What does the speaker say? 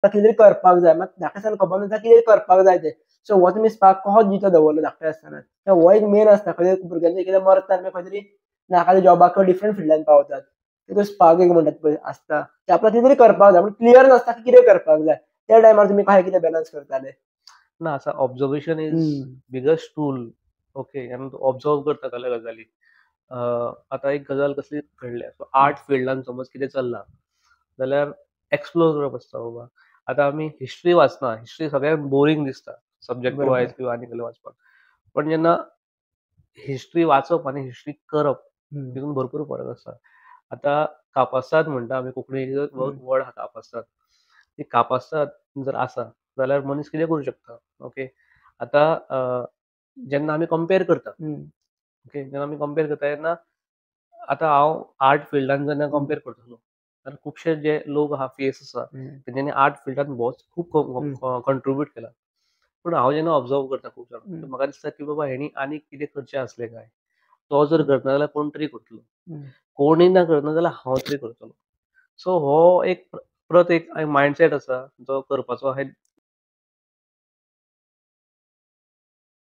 कितें तरी करपाक जाय, मात धाकटे आसतना खबर नासता कितें करपाक जाय तें. सो हो तुमी स्पार्क कसो जितो दवरलो धाकटे आसतना? हो एक मेन आसता, खंय भुरग्यांचे कितें मरतात मागीर खंय तरी नाका जॉबाक किंवा डिफरंट फिल्डान पावतात. तो स्पार्क एक म्हणटात पळय आसता, की आपल्याक कितें तरी करपाक जाय, पूण क्लियर नासता की कितें करपाक जाय. त्या टायमार तुमी कशें कितें बॅलन्स करताले? ना असा ऑब्झर्वेशन इज हं. Biggest tool. ओके, आणि तूं ऑब्झर्व करता कसल्या गजाली. आतां एक गजाल कसली घडल्या, सो आर्ट फिल्डान समज कितें चल्लां जाल्यार एक्सप्लोर करप आसता बाबा. आतां आमी हिस्ट्री वाचना, हिस्ट्री सगळ्यांक बोरींग दिसता सब्जेक्ट वायज बरोबर. किंवा आनी कसले वाचपाक. पण जेन्ना हिस्ट्री वाचप आनी हिस्ट्री करप हं. तितून भरपूर फरक आसा. आतां कापासाद म्हणटा आमी कोंकणीन हं. वर्ड आहा कापासाद. ती कापासाद जर आसा जाल्यार मनीस कितें करूं शकता. ओके. आतां जेन्ना आमी कंपेर करता, हं. ओके, जेन्ना आमी कंपेर करता तेन्ना आतां हांव आर्ट फिल्डान जेन्ना हं. कंपेर करतलों जाल्यार खुबशे जे लोक आहा फेस आसा हं. तेंच्यांनी आर्ट फिल्डान खूब हं. कंट्रिब्यूट केलां. पूण हांव जेन्ना ऑब्झर्व करता खूब जाणांक, हं. म्हाका दिसता की बाबा हेणी आनीक कितें करचें आसलें काय. तो जर करना जाल्यार कोण तरी करतलो. हं. कोणूय ना करना जाल्यार हांव तरी करतलों. सो हो एक प्रत एक मायंडसेट आसा जो करपाचो